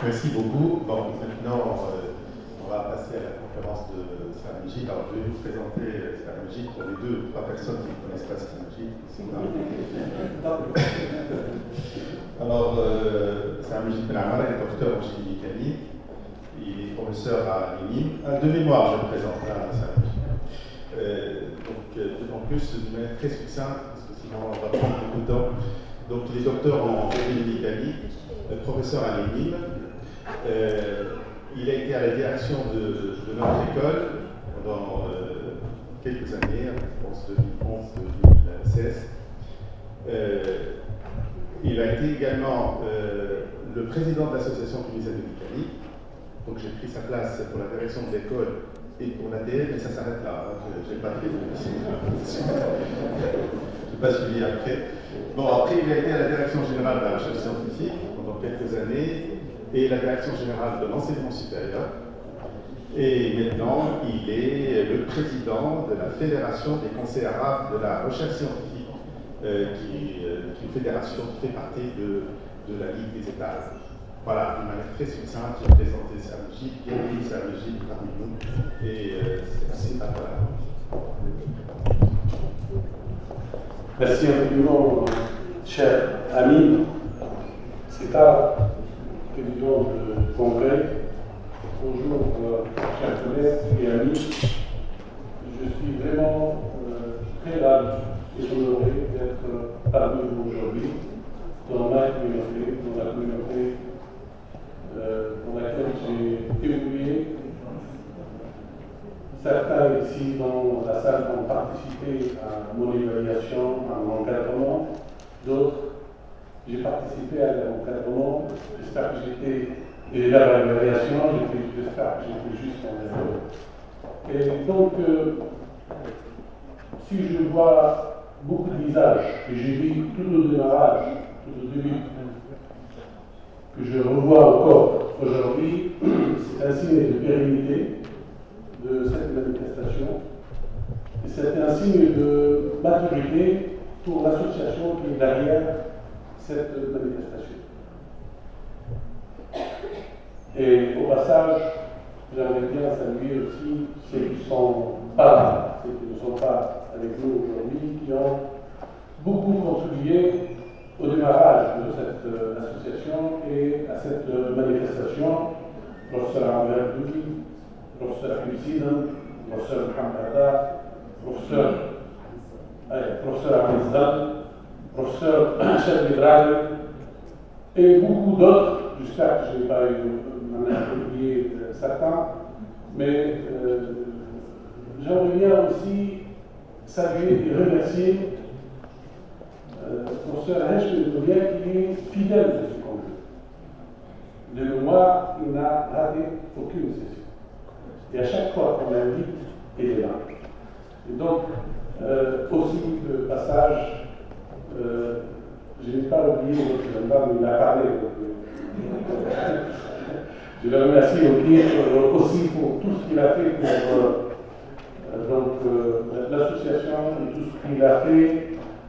Merci beaucoup. Bon, maintenant, on va passer à la conférence de Serge. Alors, je vais vous présenter Serge pour les 2 ou 3 personnes qui ne connaissent pas Serge. Alors, Serge Benamara est docteur en génie mécanique. Il est professeur à l'INIM. De mémoire, je me présente à Serge. En plus, de manière très succincte, parce que sinon, on va prendre beaucoup de temps. Donc, il est docteur en génie mécanique, professeur à l'INIM. Il a été à la direction de notre école pendant quelques années, je pense 2011-2016. Il a été également le président de l'association tunisienne de mécanique. Donc j'ai pris sa place pour la direction de l'école et pour l'ADN, mais ça s'arrête là. Je n'ai pas fait je n'ai pas suivi après. Bon, après, il a été à la direction générale de la recherche scientifique pendant quelques années et la direction générale de l'enseignement supérieur. Et maintenant, il est le président de la Fédération des conseils arabes de la recherche scientifique, qui est une fédération qui fait partie de la Ligue des États arabes. Voilà, d'une manière très succincte, j'ai présenté Serge, bienvenue Serge parmi nous, et c'est à toi. Merci infiniment, cher ami. C'est tard, président du Congrès. Bonjour, chers collègues et amis. Je suis vraiment très ravi et honoré d'être parmi vous aujourd'hui dans ma communauté, dans la communauté dans laquelle j'ai évolué. Certains ici dans la salle ont participé à mon évaluation, à mon encadrement. D'autres, j'ai participé à l'encadrement. J'espère que j'étais et à l'évaluation, j'espère que j'étais juste en évaluation. Et donc, si je vois beaucoup de visages que j'ai vus tout au démarrage, tout au début, que je revois encore aujourd'hui, c'est un signe de pérennité de cette manifestation. Et c'est un signe de maturité pour l'association qui est derrière cette manifestation. Et au passage, j'aimerais bien saluer aussi ceux qui sont pas là, ceux qui ne sont pas avec nous aujourd'hui, qui ont beaucoup contribué au démarrage de cette association et à cette manifestation. Professeur Amir Douli, professeur Hussein, professeur Mohamed, professeur Amizdal, professeur Chef Ibrahim et beaucoup d'autres. J'espère que je n'ai pas oublié certains, mais j'aimerais bien aussi saluer et remercier le professeur Hech qui est fidèle de ce congrès. De mémoire, il n'a raté aucune session. Et à chaque fois qu'on l'invite, il est là. Et donc, aussi de passage, je n'ai pas oublié votre gendarme, il a parlé. Je le remercie aussi pour tout ce qu'il a fait pour l'association et tout ce qu'il a fait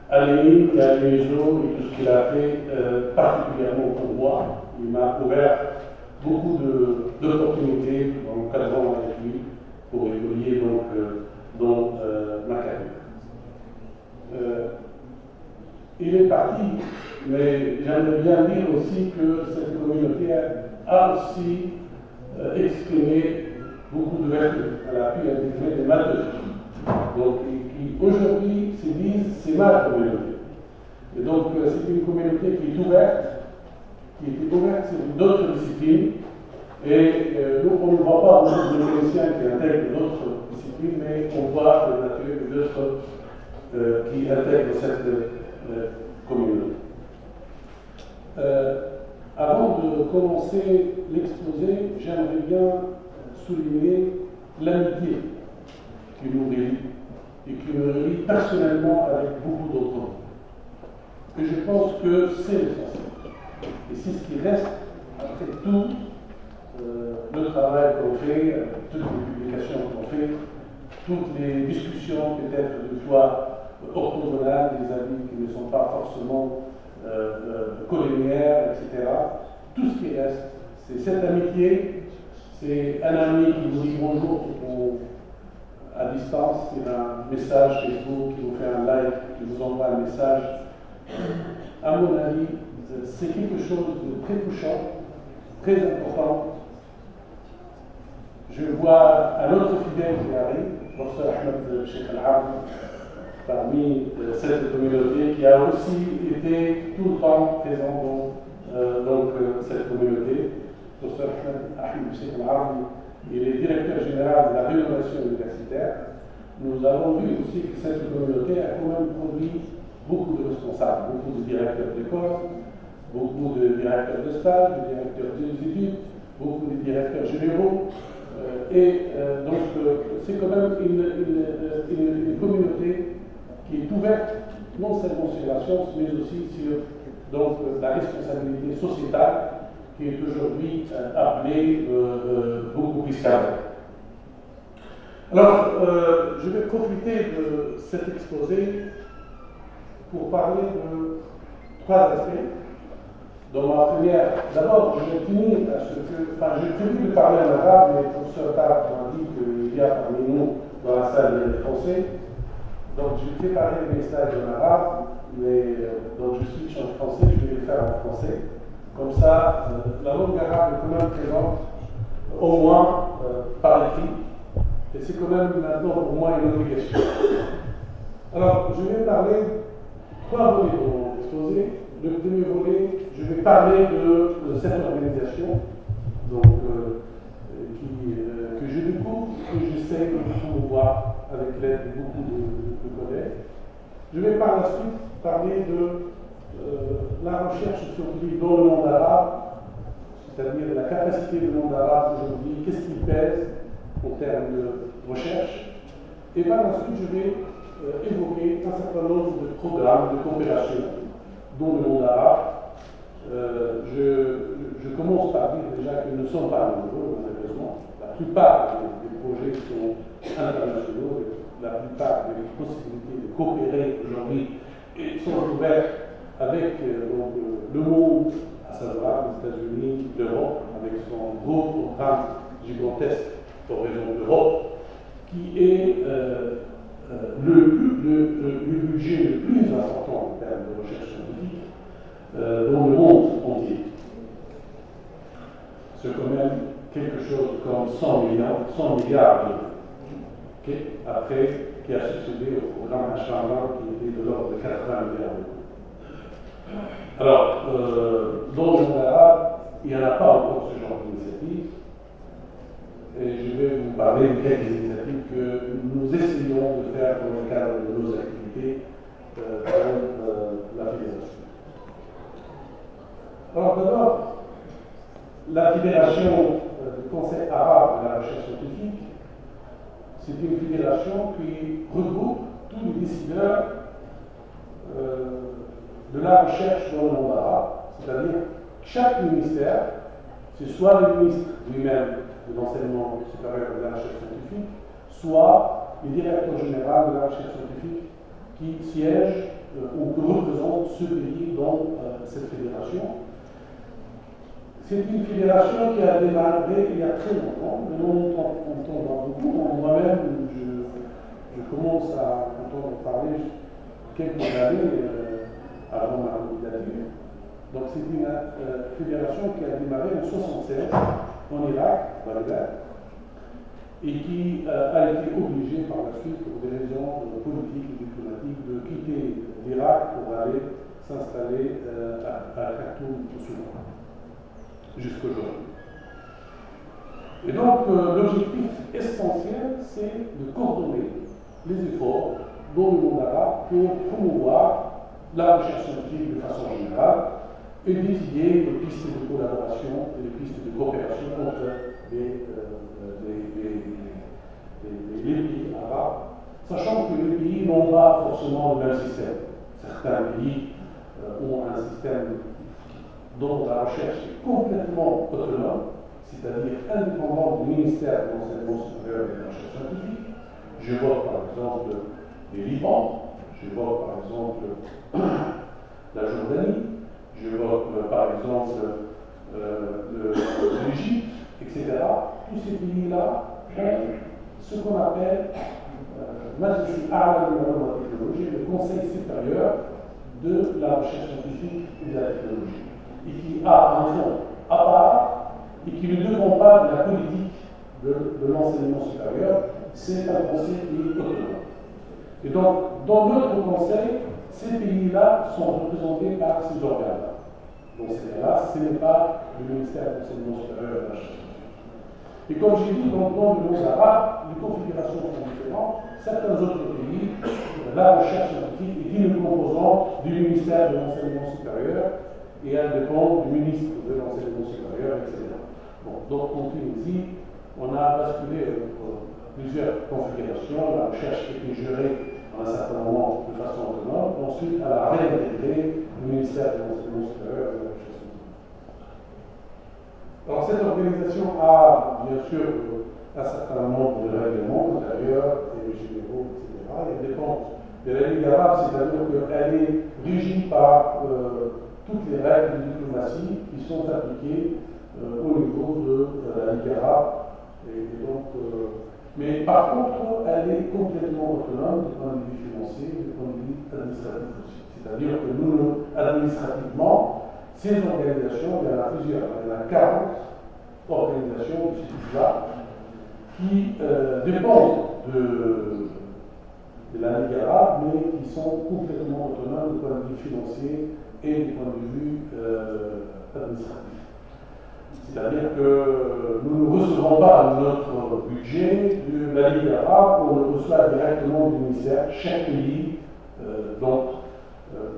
à l'ENIM et à l'ENISO et tout ce qu'il a fait particulièrement pour moi. Il m'a ouvert beaucoup d'opportunités en encadrant avec lui pour évoluer dans ma carrière. Il est parti, mais j'aimerais bien dire aussi que cette communauté a aussi exprimé beaucoup de vertus. Elle a pu intégrer des maths donc qui aujourd'hui se disent c'est ma communauté. Et donc c'est une communauté qui est ouverte, sur d'autres disciplines. Et nous, on ne voit pas beaucoup de cliniciens qui intègrent d'autres disciplines, mais on voit d'autres qui intègrent cette communauté. Avant de commencer l'exposé, j'aimerais bien souligner l'amitié qui nous relie et qui me relie personnellement avec beaucoup d'autres hommes. Et je pense que c'est l'essentiel. Et c'est ce qui reste après tout le travail qu'on fait, toutes les publications qu'on fait, toutes les discussions peut-être des fois orthogonales, des avis qui ne sont pas forcément collinéaires, etc. Tout ce qui reste, C'est cette amitié, c'est un ami qui vous dit bonjour à distance, qui a un message Facebook, qui vous fait un like, qui vous envoie un message. À mon avis, c'est quelque chose de très touchant, très important. Je vois un autre fidèle qui arrive, le professeur Ahmed Cheikh Al-Arbi, parmi cette communauté, qui a aussi été tout le temps présent dans cette communauté. Le professeur Ahmed Cheikh Al-Arbi, il est directeur général de la rénovation universitaire. Nous avons vu aussi que cette communauté a quand même produit beaucoup de responsables, beaucoup de directeurs d'école, beaucoup de directeurs de stage, de directeurs des études, beaucoup de directeurs généraux. Donc, c'est quand même une communauté qui est ouverte non seulement sur la science, mais aussi sur la responsabilité sociétale qui est aujourd'hui appelée beaucoup plus qu'avant. Alors, je vais profiter de cet exposé pour parler de trois aspects. Dans ma première, d'abord, je vais finir à ce que, j'ai prévu de parler en arabe, mais le professeur Tarp m'a dit qu'il y a parmi nous dans la salle des Français. Donc, je vais préparer mes slides en arabe, mais donc je switch en français, je vais les faire en français. Comme ça, la langue arabe est quand même présente, au moins par écrit, et c'est quand même maintenant pour moi une obligation. Alors, je vais parler trois volets dans mon exposé. Le premier volet, je vais parler de cette organisation que je découvre, que j'essaie de promouvoir avec l'aide de beaucoup de collègues. Je vais par la suite parler de la recherche scientifique dans le monde arabe, c'est-à-dire la capacité du monde arabe aujourd'hui, qu'est-ce qui pèse en termes de recherche. Et par la suite, je vais évoquer un certain nombre de programmes de coopération dans le monde arabe. Je commence par dire déjà qu'ils ne sont pas nombreux, malheureusement. La plupart des projets sont internationaux, la plupart des possibilités de coopérer aujourd'hui sont ouvertes avec le monde, à savoir les États-Unis, l'Europe, avec son gros programme gigantesque Horizon d'Europe, qui est le budget le plus important en termes de recherche scientifique dans le monde entier. C'est quand même quelque chose comme 100 milliards d'euros. Après, qui a succédé au programme H20 qui était de l'ordre de 80 milliards d'euros. Alors, dans le monde arabe, il n'y en a pas encore ce genre d'initiative. Et je vais vous parler de quelques initiatives que nous essayons de faire dans le cadre de nos activités pour la fédération. Alors d'abord, la fédération du Conseil arabe de la recherche scientifique, c'est une fédération qui regroupe tous les décideurs de la recherche dans le monde arabe, c'est-à-dire chaque ministère, c'est soit le ministre lui-même de l'enseignement supérieur de la recherche scientifique, soit le directeur général de la recherche scientifique qui siège ou qui représente ce pays dans cette fédération. C'est une fédération qui a démarré il y a très longtemps, mais on entend beaucoup. Moi-même, je commence à entendre parler quelques années avant ma candidature. Donc c'est une fédération qui a démarré en 1976 en Irak, Bagdad, et qui a été obligée par la suite, pour des raisons politiques et diplomatiques, de quitter l'Irak pour aller s'installer à Khartoum au Soudan, jusqu'aujourd'hui. Et donc l'objectif essentiel, c'est de coordonner les efforts dans le monde arabe pour promouvoir la recherche scientifique de façon générale et d'étudier les pistes de collaboration et les pistes de coopération entre les pays arabes, sachant que les pays n'ont pas forcément le même système. Certains pays ont un système dont la recherche est complètement autonome, c'est-à-dire indépendante du ministère de l'enseignement supérieur et de la recherche scientifique. J'évoque par exemple les Liban, j'évoque par exemple la Jordanie, j'évoque par exemple tous ces pays-là ont ce qu'on appelle Majlis A'la al-Ulama Technologie, le Conseil supérieur de la recherche scientifique et de la technologie, et qui a un fonds à part et qui ne dépend pas de la politique de l'enseignement supérieur, c'est un conseil qui est autonome. Et donc, dans notre conseil, ces pays-là sont représentés par ces organes-là. Donc, là, ce n'est pas le ministère de l'enseignement supérieur et de la recherche scientifique. Et comme j'ai dit, dans le monde arabe, les configurations sont différentes. Certains autres pays, la recherche scientifique est une composante du ministère de l'enseignement supérieur et elle dépend du ministre de l'enseignement supérieur, etc. Bon, donc en Tunisie, on a basculé plusieurs configurations. La recherche était gérée à un certain moment de façon autonome. Ensuite, elle a réintégré le ministère de l'enseignement supérieur et de la recherche scientifique. Alors cette organisation a bien sûr un certain nombre de règlements intérieurs et généraux, etc. Elle dépend de la Ligue arabe, c'est-à-dire qu'elle est régie par toutes les règles de diplomatie qui sont appliquées au niveau de la Ligue arabe. Et donc, mais par contre, elle est complètement autonome du point de vue financier, du point de vue administratif aussi. C'est-à-dire que nous, administrativement, ces organisations, il y en a plusieurs, il y en a 40 organisations de ce type-là qui dépendent de la Ligue arabe, mais qui sont complètement autonomes du point de vue financier et du point de vue administratif. C'est-à-dire que nous ne recevons pas notre budget de la Ligue arabe, on le reçoit directement du ministère, chaque pays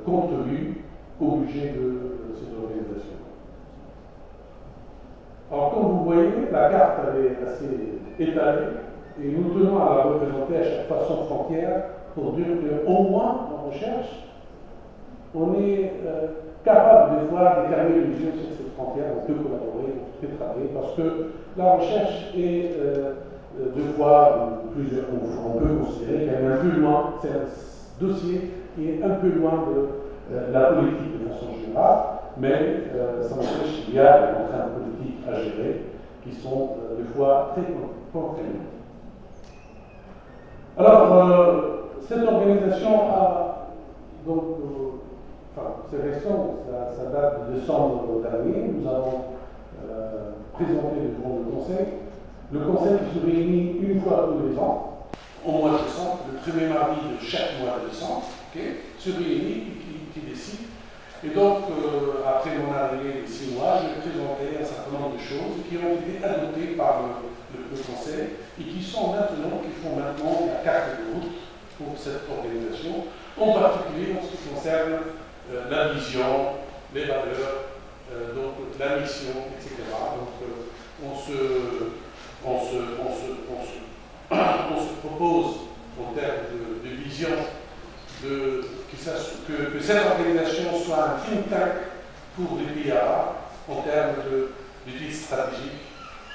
contribue au budget de ces organisations. Alors comme vous voyez, la carte elle est assez étalée et nous tenons à la représenter à chaque fois sans frontière pour dire qu'au moins en recherche, on est capable des fois de fermer les yeux sur cette frontière, on peut collaborer, on peut travailler, parce que la recherche est deux fois, on peut considérer qu'elle est un peu loin, c'est un dossier qui est un peu loin de la politique de façon générale, mais ça n'empêche qu'il y a des contraintes politiques à gérer qui sont des fois très contraignantes. Alors, cette organisation a donc c'est récent, ça date de décembre dernier. Nous avons présenté devant le Conseil. Le Conseil qui se réunit une fois tous les ans, au mois de décembre, le premier mardi de chaque mois de décembre, se réunit et qui décide. Et donc, après mon arrivée de 6 mois, je vais présenter un certain nombre de choses qui ont été adoptées par le Conseil et qui font maintenant la carte de route pour cette organisation, en particulier en ce qui concerne la vision, les valeurs, donc la mission, etc. Donc on se propose en termes de vision que cette organisation soit un think tank pour les pays arabes en termes d'études stratégiques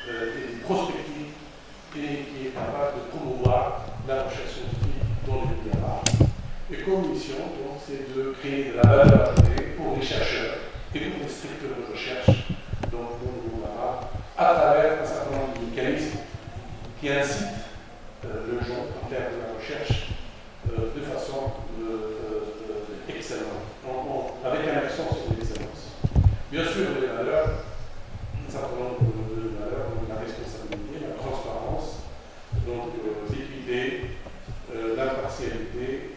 et de prospectives et qui est capable de promouvoir la recherche scientifique dans les pays arabes. Et comme mission, c'est de créer de la valeur ajoutée pour les chercheurs et pour les structures de recherche dans le monde arabe à travers un certain nombre de mécanismes qui incitent le gens à faire de la recherche de façon excellente, avec un accent sur l'excellence. Bien sûr, les valeurs, un certain nombre de valeurs, donc la responsabilité, la transparence, donc l'équité, l'impartialité,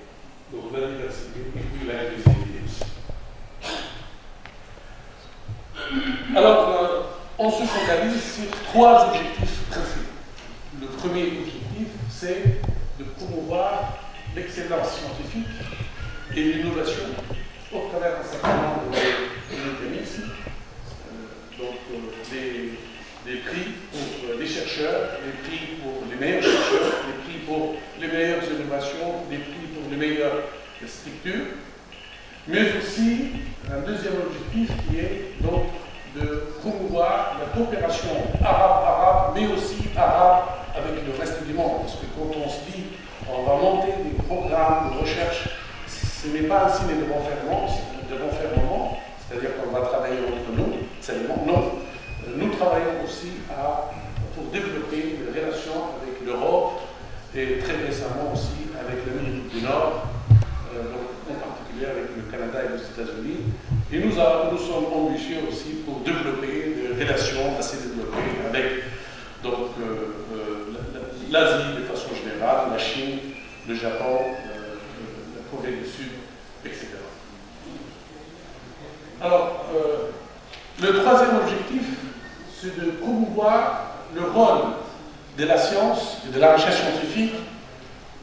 donc la diversité et puis l'inclusivité aussi. Alors, on se focalise sur 3 objectifs principaux. Le premier objectif, c'est de promouvoir l'excellence scientifique et l'innovation au travers d'un certain nombre de mécanismes, donc des prix pour les chercheurs, les prix pour les meilleurs chercheurs, les prix pour les meilleures innovations, les prix pour les meilleures structures, mais aussi un deuxième objectif qui est donc de promouvoir la coopération arabe-arabe, mais aussi arabe avec le reste du monde, parce que quand on se dit on va monter des programmes de recherche, ce n'est pas ainsi les renfermements, c'est-à-dire qu'on va travailler entre nous seulement. Non, nous travaillons aussi pour développer et très récemment aussi avec l'Amérique du Nord, donc en particulier avec le Canada et les États-Unis. Et nous sommes ambitieux aussi pour développer des relations assez développées avec l'Asie de façon générale, la Chine, le Japon, la Corée du Sud, etc. Alors, le troisième objectif, c'est de promouvoir le rôle de la science et de la recherche scientifique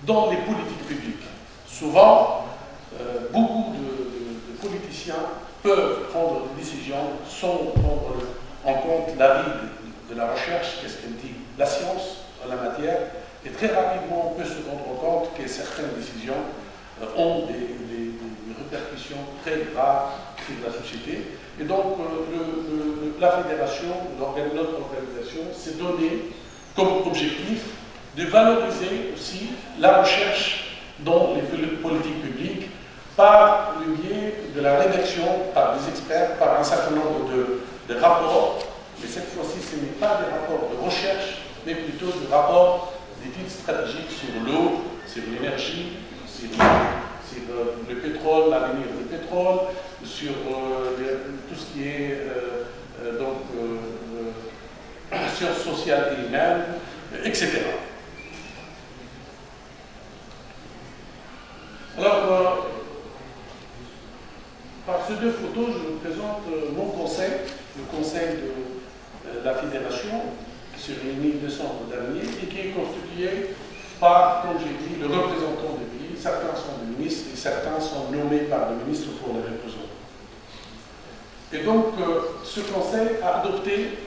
dans les politiques publiques. Souvent, beaucoup de politiciens peuvent prendre des décisions sans prendre en compte l'avis de la recherche, qu'est-ce qu'elle dit la science en la matière, et très rapidement on peut se rendre compte que certaines décisions ont des répercussions très graves sur la société. Et donc la fédération, notre organisation, s'est donné comme objectif de valoriser aussi la recherche dans les politiques publiques par le biais de la rédaction par des experts, par un certain nombre de rapports. Mais cette fois-ci, ce n'est pas des rapports de recherche, mais plutôt des rapports d'études stratégiques sur l'eau, sur l'énergie, sur le pétrole, l'avenir du pétrole, sur tout ce qui est sciences sociales et humaines, etc. Alors, par ces deux photos, je vous présente mon conseil, le conseil de la fédération, qui se réunit le décembre dernier et qui est constitué par, comme j'ai dit, le représentant des pays. Certains sont des ministres et certains sont nommés par le ministre pour les représenter. Et donc, ce conseil a adopté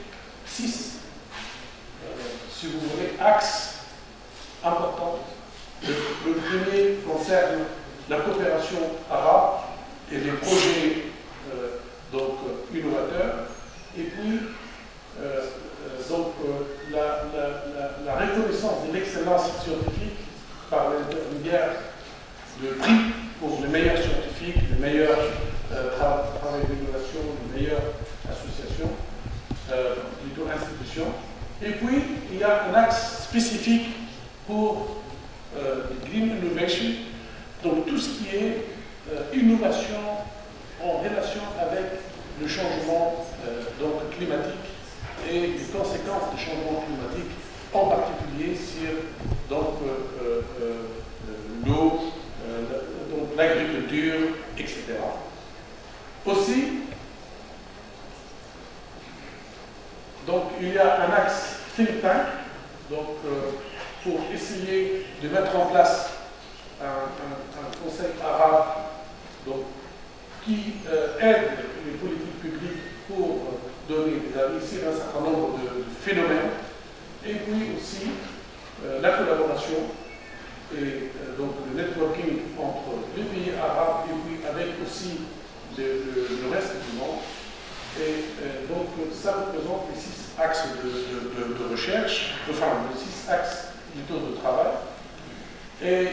6, si vous voulez, axes importants. Le premier concerne la coopération arabe et les projets innovateurs, et puis la reconnaissance de l'excellence scientifique par l'intermédiaire de prix pour les meilleurs scientifiques, les meilleurs travaux d'innovation, les meilleures associations, plutôt institutions. Et puis, il y a un axe spécifique pour Green Innovation, donc tout ce qui est innovation en relation avec le changement climatique et les conséquences du changement climatique, en particulier sur l'eau, l'agriculture, etc. Aussi, donc, il y a un axe think tank, pour essayer de mettre en place un conseil arabe qui aide les politiques publiques pour donner des avis sur un certain nombre de phénomènes, et puis aussi la collaboration et donc le networking entre les pays arabes et puis avec aussi le reste du monde. Et donc ça représente les 6 axes de recherche, enfin les 6 axes plutôt de travail. Et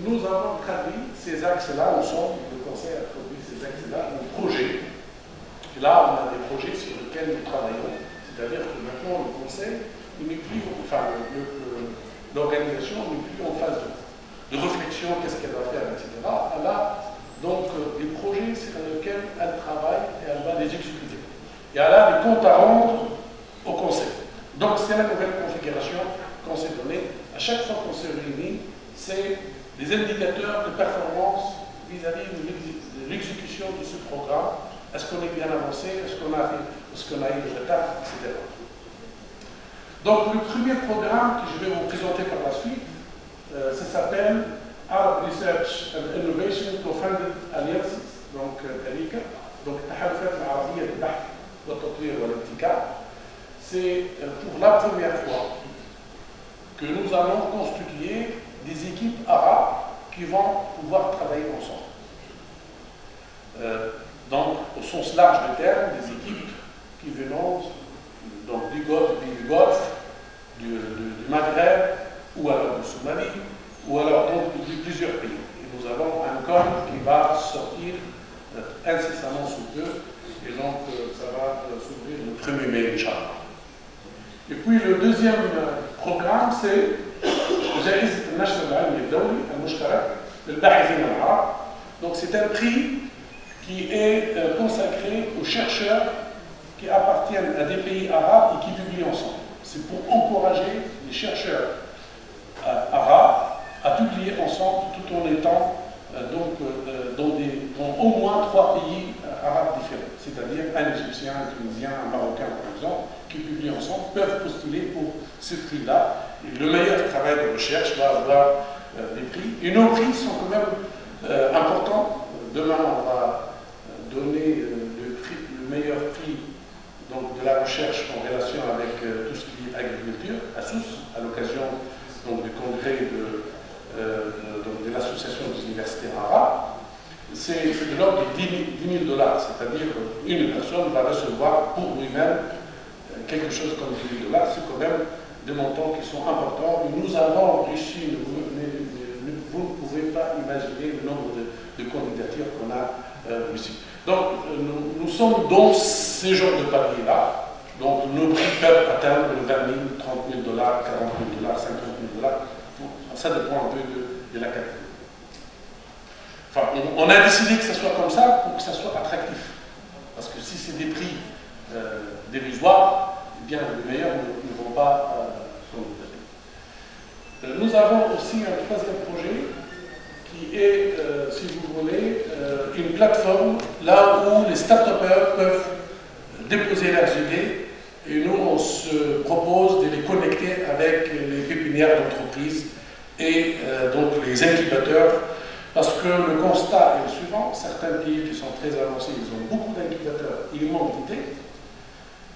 nous avons traduit ces axes-là ensemble, le Conseil a traduit ces axes-là en projets. Et là, on a des projets sur lesquels nous travaillons, c'est-à-dire que maintenant le Conseil, l'organisation n'est plus en phase de réflexion, qu'est-ce qu'elle va faire, etc. Elle a donc des projets sur lesquels elle travaille et elle va les exécuter. Et elle a des comptes à rendre au Conseil. Donc c'est la nouvelle configuration qu'on s'est donnée. À chaque fois qu'on se réunit, c'est des indicateurs de performance vis-à-vis de l'exécution de ce programme. Est-ce qu'on est bien avancé? Est-ce qu'on a eu des retard, etc. Donc le premier programme que je vais vous présenter par la suite, ça s'appelle Arab Research and Innovation Co-Funded Alliances, donc TARICA, donc التحالفات العربية للبحث والتطوير والابتكار. C'est pour la première fois que nous allons constituer des équipes arabes qui vont pouvoir travailler ensemble. Donc, au sens large du terme, des équipes qui viennent donc, du Golfe, du Maghreb, ou alors du Somalie, ou alors donc de plusieurs pays. Et nous avons un code qui va sortir incessamment sous peu, et donc ça va s'ouvrir le 1er mai, Inch'Allah. Et puis le deuxième programme, c'est le جائزة النشر العلمي الدولي المشترك للباحثين العرب. Donc c'est un prix qui est consacré aux chercheurs qui appartiennent à des pays arabes et qui publient ensemble. C'est pour encourager les chercheurs arabes à publier ensemble tout en étant dans au moins 3 pays arabes différents. C'est-à-dire un Égyptien, un Tunisien, un Marocain par exemple, qui publient ensemble, peuvent postuler pour ce prix-là. Et le meilleur travail de recherche va avoir des prix. Et nos prix sont quand même importants. Demain, on va donner le meilleur prix donc, de la recherche en relation avec tout ce qui est agriculture, à Sousse, à l'occasion du congrès de l'association des universités arabes. C'est de l'ordre de 10 000 $, c'est-à-dire une personne va recevoir pour lui-même quelque chose comme 10 000 $. C'est quand même des montants qui sont importants. Et nous avons réussi, vous ne pouvez pas imaginer le nombre de candidatures qu'on a ici. Donc, nous sommes dans ces genres de paliers-là. Donc, nos prix peuvent atteindre 20 000, 30 000 $, 40 000 $, 50 000 $. Ça dépend un peu de la catégorie. Enfin, on a décidé que ça soit comme ça pour que ça soit attractif. Parce que si c'est des prix dérisoires, eh bien, les meilleurs ne vont pas candidater. Nous avons aussi un troisième projet qui est, si vous voulez, une plateforme là où les start-upers peuvent déposer leurs idées et nous, on se propose de les connecter avec les pépinières d'entreprise et donc les incubateurs, parce que le constat est le suivant: certains pays qui sont très avancés, ils ont beaucoup d'incubateurs, ils manquent d'idées,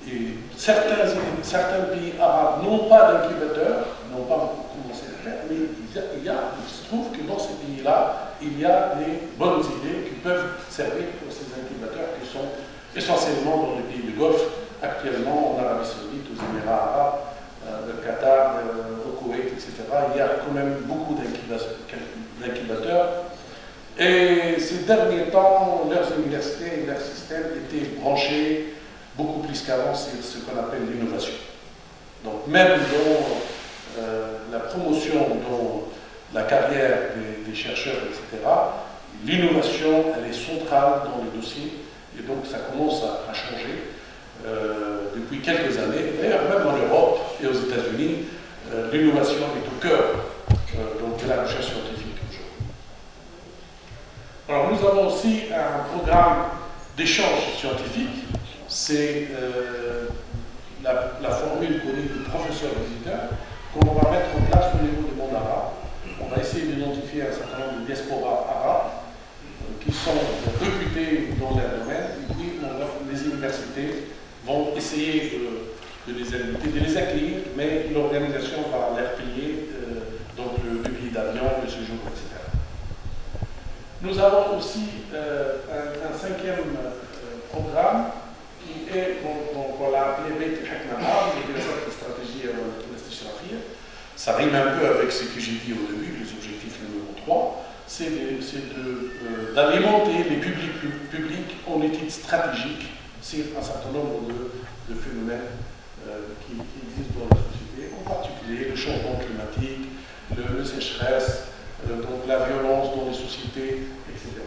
et certains pays arabes n'ont pas d'incubateurs, n'ont pas commencé à le faire, mais il se trouve que dans ces pays-là, il y a des bonnes idées qui peuvent servir pour ces incubateurs qui sont essentiellement dans les pays du Golfe, actuellement en Arabie Saoudite, aux Émirats arabes, au Qatar, au Koweït, etc. Il y a quand même beaucoup d'incubateurs. Et ces derniers temps, leurs universités et leurs systèmes étaient branchés beaucoup plus qu'avant sur ce qu'on appelle l'innovation. Donc même dans la promotion, dans la carrière des chercheurs, etc., l'innovation, elle est centrale dans les dossiers, et donc ça commence à changer depuis quelques années. D'ailleurs, même en Europe et aux États-Unis, l'innovation est au cœur donc de la recherche scientifique aujourd'hui. Alors nous avons aussi un programme d'échange scientifique. C'est la formule connue du professeur visiteur qu'on va mettre en place au niveau du monde arabe. On va essayer d'identifier un certain nombre de diasporas arabes qui sont réputés dans leur domaine, et puis les universités vont essayer de les accueillir, mais l'organisation va leur payer donc le billet d'avion, le séjour, etc. Nous avons aussi un cinquième programme qui est, qu'on l'a appelé Beit Hakmana, les stratégies al-Istishrafiyya. Ça rime un peu avec ce que j'ai dit au début, les objectifs numéro 3. C'est d'alimenter les publics en études stratégiques sur un certain nombre de phénomènes qui existent dans la société, en particulier le changement climatique, le sécheresse, donc la violence dans les sociétés, etc.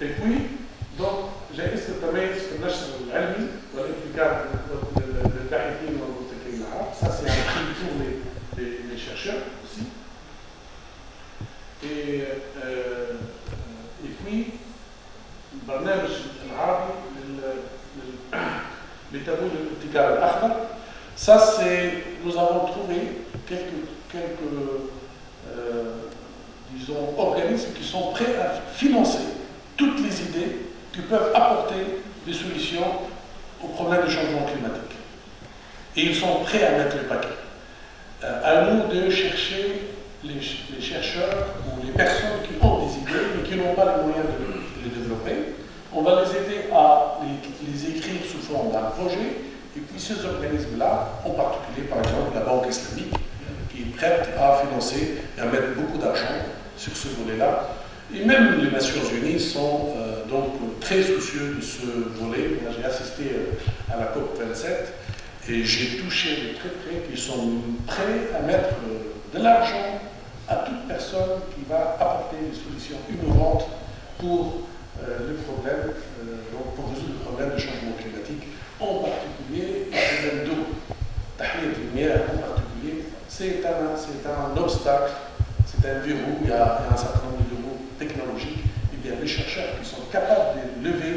Et puis, donc, جائزة التميز في النشر العلمي والابتكار للباحثين والمبتكرين العرب. Ça, c'est un prix pour les chercheurs aussi. Et puis, البرنامج العربي لتمويل الابتكار الأخضر. Ça, c'est, nous avons trouvé quelques disons, organismes qui sont prêts à financer toutes les idées qui peuvent apporter des solutions au problème du changement climatique. Et ils sont prêts à mettre le paquet. À nous de chercher les chercheurs ou les personnes qui ont des idées mais qui n'ont pas les moyens de les développer. On va les aider à les écrire sous forme d'un projet. Et puis ces organismes-là, en particulier par exemple la Banque islamique, qui est prête à financer et à mettre beaucoup d'argent sur ce volet-là. Et même les Nations Unies sont donc très soucieux de ce volet. Moi, j'ai assisté à la COP 27 et j'ai touché de très près qu'ils sont prêts à mettre de l'argent à toute personne qui va apporter des solutions innovantes pour pour résoudre le problème du changement climatique, en particulier le problème d'eau. Tahrir lumière en particulier, c'est un obstacle, c'est un verrou, il y a un certain nombre de verrous technologiques. Eh bien, les chercheurs qui sont capables de lever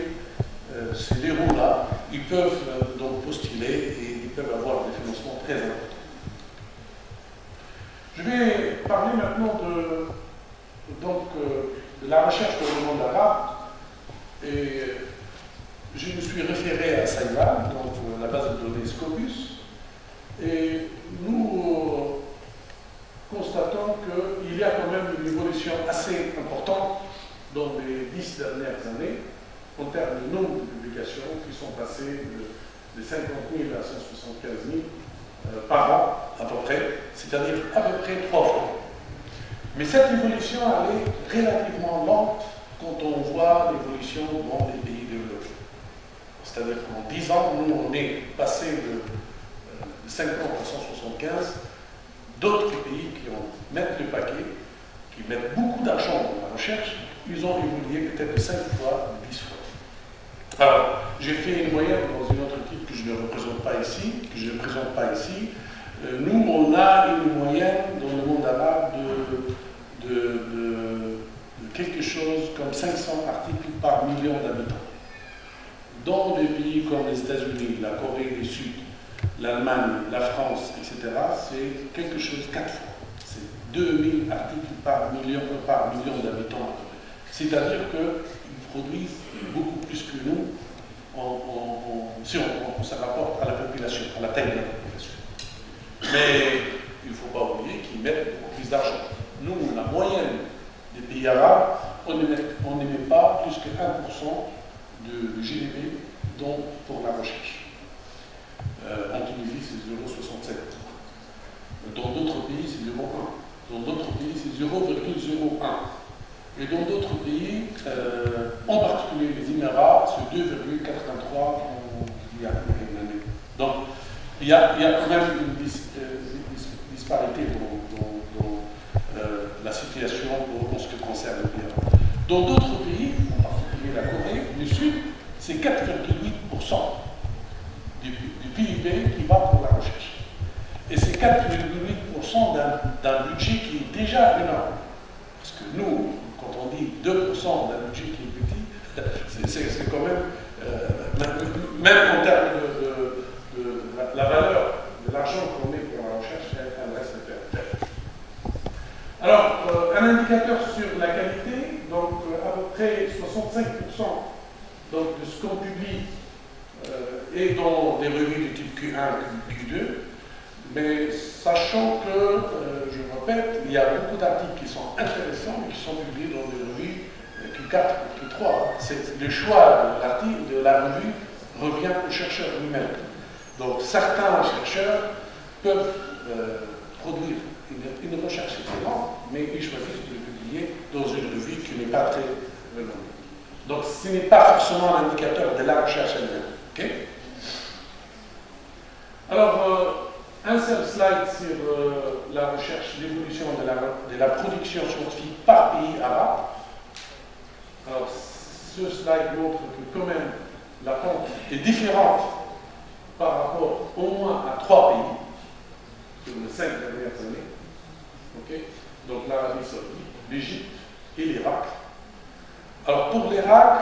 ces verrous-là, ils peuvent donc postuler et ils peuvent avoir des financements très importants. Je vais parler maintenant de la recherche dans le monde arabe. Et je me suis référé à Saïwan, donc la base de données Scopus, et nous constatons qu'il y a quand même une évolution assez importante dans les 10 dernières années en termes de nombre de publications qui sont passées de 50 000 à 175 000 par an à peu près, c'est-à-dire à peu près 3 fois. Mais cette évolution elle est relativement lente quand on voit l'évolution dans les pays développés. C'est-à-dire qu'en 10 ans, nous on est passé de 50 à 175, d'autres pays qui mettent le paquet, qui mettent beaucoup d'argent dans la recherche, ils ont évolué peut-être de 5 fois, de 10 fois. Alors, j'ai fait une moyenne dans une autre équipe que je ne représente pas ici, nous, on a une moyenne dans le monde arabe de quelque chose comme 500 articles par million d'habitants. Dans des pays comme les États-Unis, la Corée du Sud, l'Allemagne, la France, etc., c'est quelque chose 4 fois. C'est 2000 articles par million d'habitants. C'est-à-dire qu'ils produisent beaucoup plus que nous si on se rapporte à la population, à la taille de la population. Mais il ne faut pas oublier qu'ils mettent beaucoup plus d'argent. Nous, la moyenne des pays arabes, on ne met pas plus que 1% de GDP pour la recherche. En Tunisie, c'est 0,67. Dans d'autres pays, c'est 0,1. Dans d'autres pays, c'est 0,01. Et dans d'autres pays, en particulier les Émirats, c'est 2,83 il y a une année. Donc, il y a quand même une disparité dans la situation en ce qui concerne le pays. Dans d'autres pays, en particulier la Corée du Sud, c'est 4,8% du PIB qui va pour la recherche. Et c'est 4,8% d'un budget qui est déjà énorme. Parce que nous, quand on dit 2% d'un budget qui est petit, c'est quand même, même en termes de la valeur de l'argent qu'on met pour la recherche, elle reste faible. Alors, un indicateur sur la qualité, donc à peu près 65% donc, de ce qu'on publie est dans des revues de type Q1 et Q2, mais sachant que, je répète, il y a beaucoup d'articles qui sont intéressants et qui sont publiés dans des revues Q4 ou Q3. Le choix de la revue revient au chercheur lui-même. Donc certains chercheurs peuvent produire une recherche excellente, mais ils choisissent de le publier dans une revue qui n'est pas très renommée. Donc ce n'est pas forcément un indicateur de la recherche elle-même. Okay? Alors, un seul slide sur la recherche, l'évolution de la production scientifique par pays arabe. Alors, ce slide montre que quand même la pente est différente par rapport au moins à 3 pays sur les 5 dernières années. Okay? Donc l'Arabie Saoudite, l'Égypte et l'Irak. Alors pour l'Irak,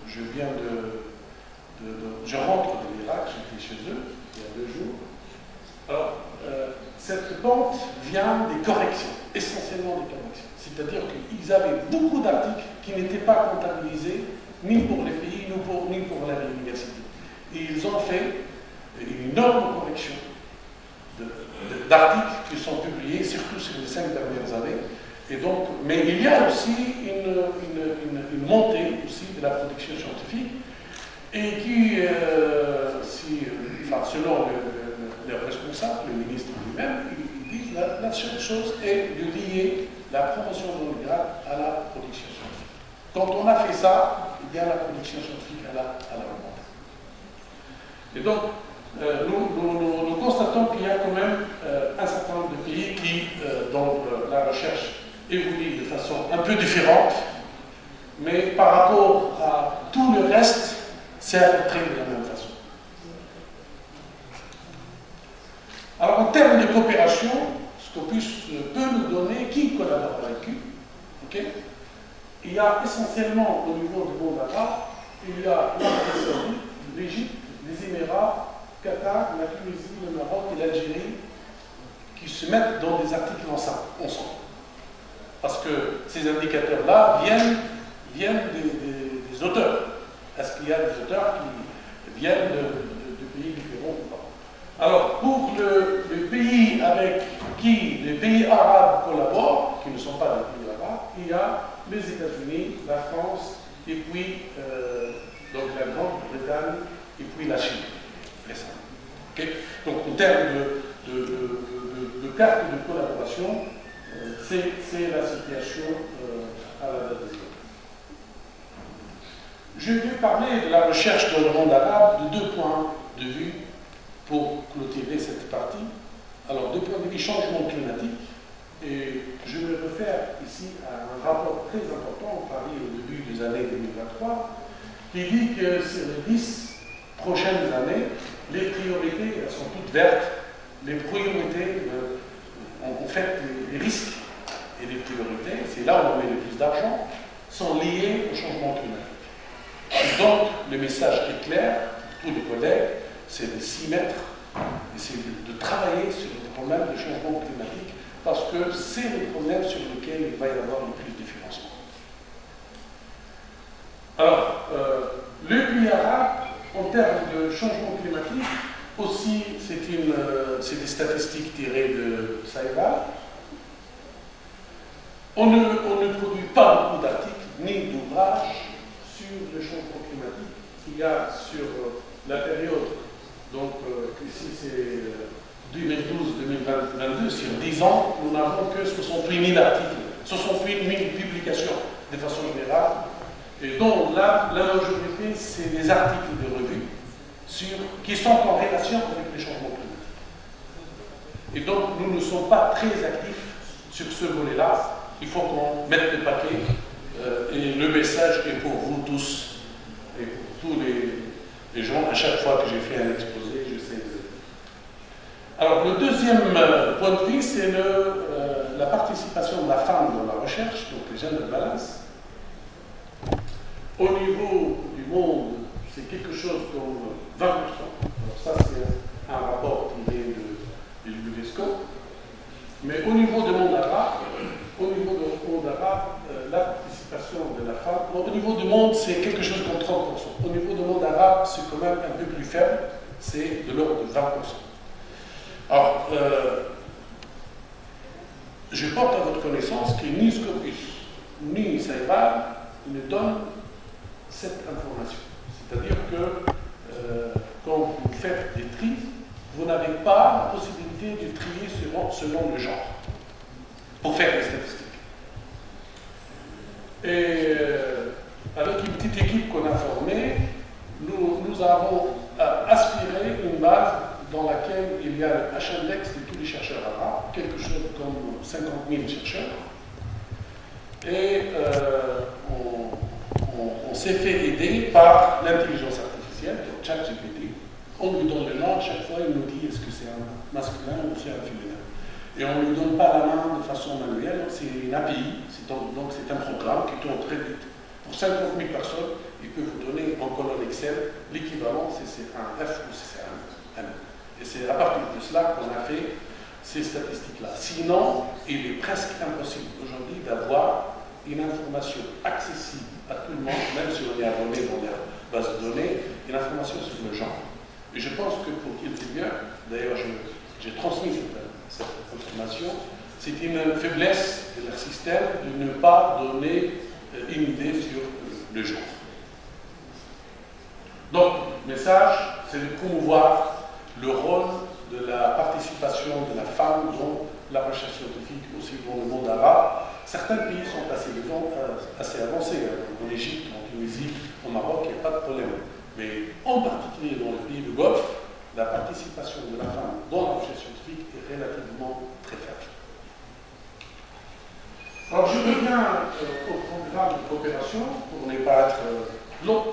je rentre de l'Irak, j'étais chez eux il y a 2 jours. Alors, cette pente vient des corrections, essentiellement des corrections. C'est-à-dire qu'ils avaient beaucoup d'articles qui n'étaient pas comptabilisés ni pour les pays, ni pour la université. Et ils ont fait une énorme correction d'articles qui sont publiés, surtout sur les 5 dernières années. Et donc, mais il y a aussi une montée aussi de la production scientifique et qui, selon les responsables, le ministre lui-même, ils disent la seule chose est de lier la promotion de grade à la production scientifique. Quand on a fait ça, il y a la production scientifique à la remontée. Et donc, nous constatons qu'il y a quand même un certain nombre de pays qui la recherche évolue de façon un peu différente, mais par rapport à tout le reste, c'est à peu près de la même façon. Alors, en termes de coopération, Scopus peut nous donner qui collabore avec qui. Okay? Il y a essentiellement au niveau du monde arabe, il y a l'Arabie Saoudite, l'Égypte, les Émirats, Qatar, la Tunisie, le Maroc et l'Algérie qui se mettent dans des articles ensemble. Parce que ces indicateurs-là viennent des auteurs. Est-ce qu'il y a des auteurs qui viennent de pays différents ou pas? Alors, pour les pays avec qui les pays arabes collaborent, qui ne sont pas des pays arabes, il y a les États-Unis, la France, et puis donc la Grande-Bretagne, et puis la Chine. Okay? Donc, en termes de carte de collaboration, c'est la situation à la date d'aujourd'hui. Je vais parler de la recherche dans le monde arabe de 2 points de vue pour clôturer cette partie. Alors, 2 points de vue changement climatique, et je me réfère ici à un rapport très important paru au début des années 2023 qui dit que sur les 10 prochaines années, les priorités elles sont toutes vertes. Les priorités, en fait, les risques et les priorités, c'est là où on met le plus d'argent, sont liés au changement climatique. Et donc, le message est clair, pour tous les collègues, c'est de s'y mettre et c'est de travailler sur le problème du changement climatique parce que c'est le problème sur lequel il va y avoir le plus de financement. Alors, le pays arabe, en termes de changement climatique, aussi, c'est des statistiques tirées de Saïba. On ne produit pas beaucoup d'articles ni d'ouvrages sur le changement climatique. Il y a sur la période, donc ici c'est 2012-2022, sur 10 ans, nous n'avons que 68 000 articles, 68 000 publications de façon générale. Et donc là, la majorité, c'est des articles de revue qui sont en relation avec les changements climatiques. Et donc, nous ne sommes pas très actifs sur ce volet-là. Il faut qu'on mette le paquet. Et le message est pour vous tous et pour tous les gens. À chaque fois que j'ai fait un exposé, je sais. Alors, le deuxième point de vue, c'est la participation de la femme dans la recherche, donc les gender balance. Au niveau du monde, c'est quelque chose comme 20%. Alors ça, c'est un rapport qui vient de l'UNESCO. Mais au niveau du monde arabe, la participation de la femme, au niveau du monde, c'est quelque chose comme 30%. Au niveau du monde arabe, c'est quand même un peu plus faible, c'est de l'ordre de 20%. Alors, je porte à votre connaissance que ni Scopus, ni Saïba ne donnent cette information. C'est-à-dire que quand vous faites des tris, vous n'avez pas la possibilité de trier selon le genre pour faire les statistiques. Et avec une petite équipe qu'on a formée, nous avons aspiré une base dans laquelle il y a le H-index de tous les chercheurs arabes, quelque chose comme 50 000 chercheurs. Et on s'est fait aider par l'intelligence artificielle, donc ChatGPT. On lui donne le nom, à chaque fois il nous dit est-ce que c'est un masculin ou c'est un féminin. Et on ne lui donne pas la main de façon manuelle, c'est une API, donc c'est un programme qui tourne très vite. Pour 50 000 personnes, il peut vous donner en colonne Excel l'équivalent CC1F ou CC1M. Et c'est à partir de cela qu'on a fait ces statistiques-là. Sinon, il est presque impossible aujourd'hui d'avoir une information accessible à tout le monde, même si on est abonné dans la base de données, une information sur le genre. Et je pense que pour Kiltinger, d'ailleurs j'ai transmis cette information, c'est une faiblesse de leur système de ne pas donner une idée sur le genre. Donc, le message, c'est de promouvoir le rôle de la participation de la femme dans la recherche scientifique, aussi dans le monde arabe. Certains pays sont assez avancés. En Égypte, en Tunisie, au Maroc, il n'y a pas de problème. Mais en particulier dans les pays du Golfe, la participation de la femme dans la recherche scientifique est relativement très faible. Alors je reviens au programme de coopération pour ne pas être long.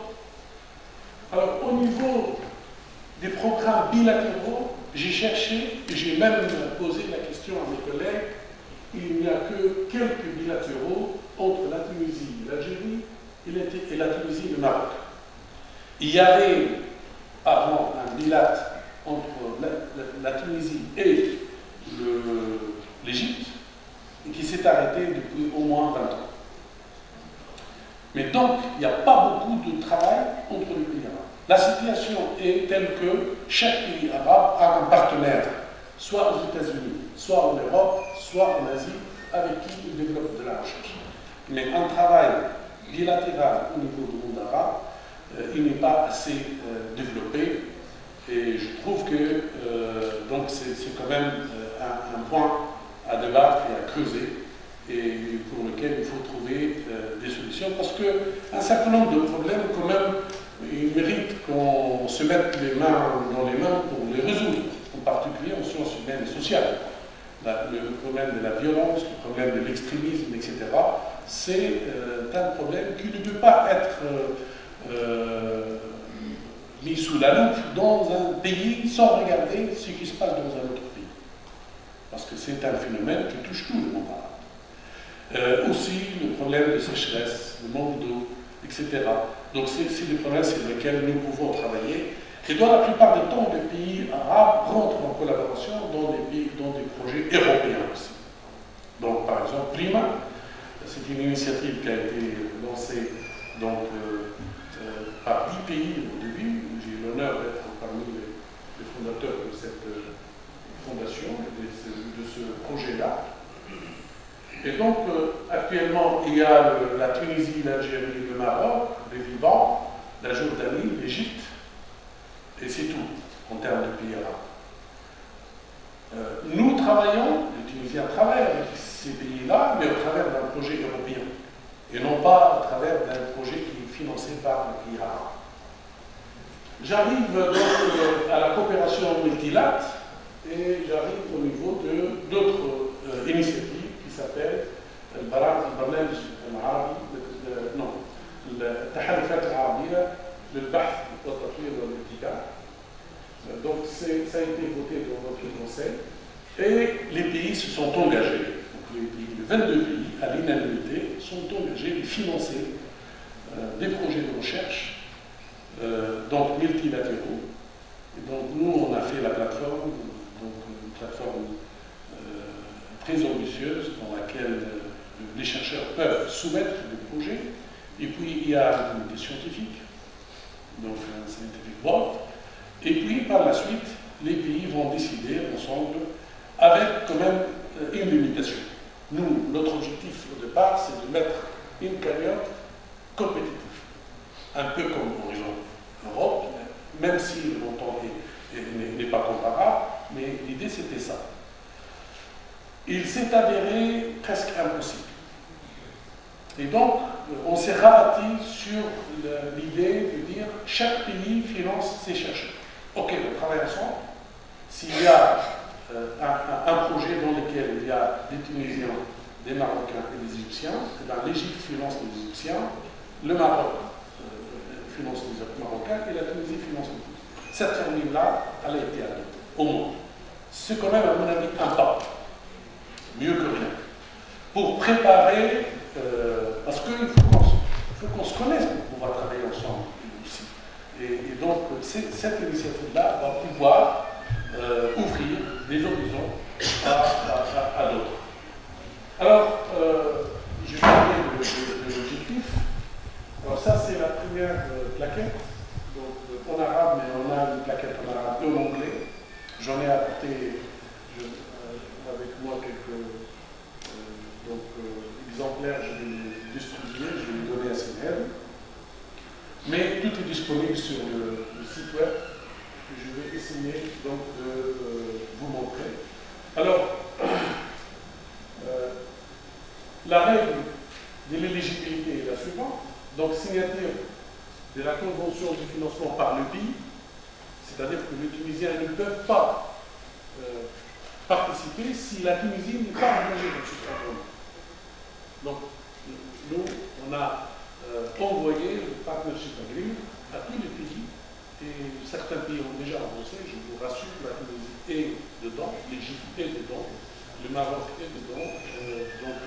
Alors au niveau des programmes bilatéraux, j'ai cherché, et j'ai même posé la question à mes collègues, il n'y a que quelques bilatéraux entre la Tunisie et l'Algérie et la Tunisie et le Maroc. Il y avait avant un bilat entre la Tunisie et l'Égypte, et qui s'est arrêté depuis au moins 20 ans. Mais donc, il n'y a pas beaucoup de travail entre les pays arabes. La situation est telle que chaque pays arabe a un partenaire, soit aux États-Unis, soit en Europe, soit en Asie, avec qui il développe de la recherche. Mais un travail bilatéral au niveau du monde arabe, il n'est pas assez développé. Et je trouve que donc c'est quand même un point à débattre et à creuser, et pour lequel il faut trouver des solutions, parce qu'un certain nombre de problèmes, quand même, ils méritent qu'on se mette les mains dans les mains pour les résoudre, en particulier en sciences humaines et sociales. Le problème de la violence, le problème de l'extrémisme, etc., c'est un problème qui ne peut pas être mis sous la loupe dans un pays sans regarder ce qui se passe dans un autre pays. Parce que c'est un phénomène qui touche tout le monde arabe. Aussi le problème de sécheresse, le manque d'eau, etc. Donc c'est des problèmes sur lesquels nous pouvons travailler. Et dans la plupart du temps, les pays arabes rentrent en collaboration dans des projets européens aussi. Donc par exemple, Climat, c'est une initiative qui a été lancée donc, par 10 pays au début. J'ai eu l'honneur d'être parmi les fondateurs de cette fondation, de ce projet-là. Et donc, actuellement, il y a la Tunisie, l'Algérie, le Maroc, le Liban, la Jordanie, l'Égypte, et c'est tout en termes de pays arabes. Nous travaillons, les Tunisiens travaillent avec ces pays-là, mais au travers d'un projet européen, et non pas au travers d'un projet qui est financé par les pays arabes. J'arrive donc à la coopération multilatérale, et j'arrive au niveau d'autres initiatives qui s'appellent البرنامج العربي التحالفات العربية للبحث والتطوير والابتكار. Donc ça a été voté dans votre conseil et les pays se sont engagés. Donc les 22 pays à l'unanimité sont engagés et financés des projets de recherche donc multilatéraux. Et donc nous on a fait la plateforme, donc une plateforme très ambitieuse dans laquelle les chercheurs peuvent soumettre des projets, et puis il y a un comité scientifique, donc un scientific board, et puis par la suite, les pays vont décider ensemble avec quand même une limitation. Nous, notre objectif au départ, c'est de mettre une cagnotte compétitive, un peu comme Horizon Europe, même si le montant n'est pas comparable, mais l'idée c'était ça. Il s'est avéré presque impossible. Et donc, on s'est rabattu sur l'idée de dire chaque pays finance ses chercheurs. Ok, on travaille ensemble. S'il y a un projet dans lequel il y a des Tunisiens, des Marocains et des Égyptiens, l'Égypte finance les Égyptiens, le Maroc finance les Marocains et la Tunisie finance les Tunisiens. Cette formule-là, elle a été adoptée, au moins. C'est quand même, à mon avis, un pas. Mieux que rien. Pour préparer, parce qu'il faut qu'on se connaisse pour pouvoir travailler ensemble aussi. Et donc, cette initiative-là va pouvoir ouvrir des horizons à d'autres. Alors, je vais parler de l'objectif. Alors ça, c'est la première plaquette, donc en arabe, mais on a une plaquette en arabe et en anglais. J'en ai apporté avec moi quelques exemplaires, je vais les distribuer, je vais les donner à Sénel. Mais tout est disponible sur le site web que je vais essayer donc de vous montrer. Alors, la règle de l'éligibilité est la suivante. Donc, signature de la convention du financement par le pays, c'est-à-dire que les Tunisiens ne peuvent pas participer si la Tunisie n'est pas engagée dans ce programme. Donc, nous, on a envoyé le Partnership Agreement à tous les pays, et certains pays ont déjà avancé, je vous rassure, la Tunisie est dedans, l'Égypte est dedans, le Maroc est dedans, donc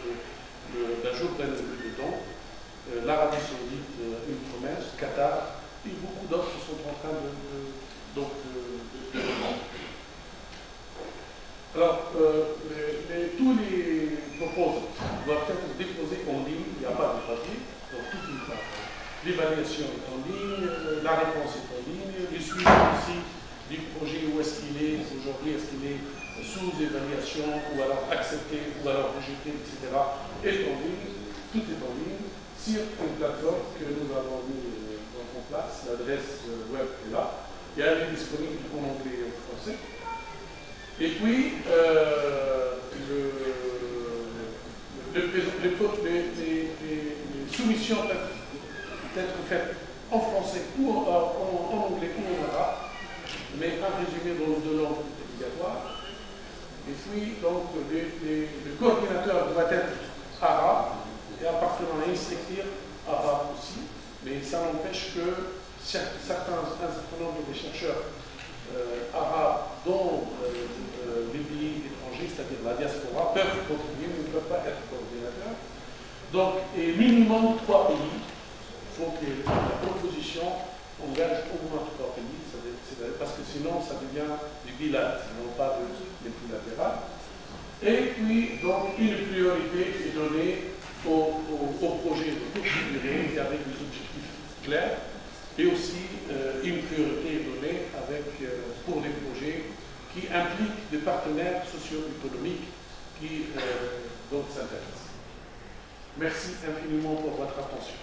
la Jordanie est dedans, l'Arabie Saoudite, une promesse, Qatar, et beaucoup d'autres sont en train de alors, tous les proposals doivent être déposés en ligne, il n'y a pas de papier, donc tout est là. L'évaluation est en ligne, la réponse est en ligne, le suivi aussi du projet, où est-ce qu'il est aujourd'hui, est-ce qu'il est sous évaluation, ou alors accepté, ou alors rejeté, etc., est en ligne, tout est en ligne, sur une plateforme que nous avons mis en place, l'adresse web est là, et elle est disponible en anglais et en français. Et puis, les soumissions peuvent être faites en français ou en anglais ou en arabe, mais un résumé dans de langue obligatoire. Et puis, donc, le coordinateur doit être arabe et appartenant à instructeur arabe aussi, mais ça n'empêche que un certain nombre de chercheurs arabes dans les pays étrangers, c'est-à-dire la diaspora, peuvent contribuer, mais ne peuvent pas être coordinateurs. Donc, et minimum 3 pays. Il faut que la proposition engage au moins 3 pays, parce que sinon ça devient du bilatéral, non pas de multilatéral. Et puis, donc, une priorité est donnée au projet de courte durée avec des objectifs clairs. Et aussi, une priorité est donnée pour des projets qui impliquent des partenaires socio-économiques qui donc s'intéressent. Merci infiniment pour votre attention.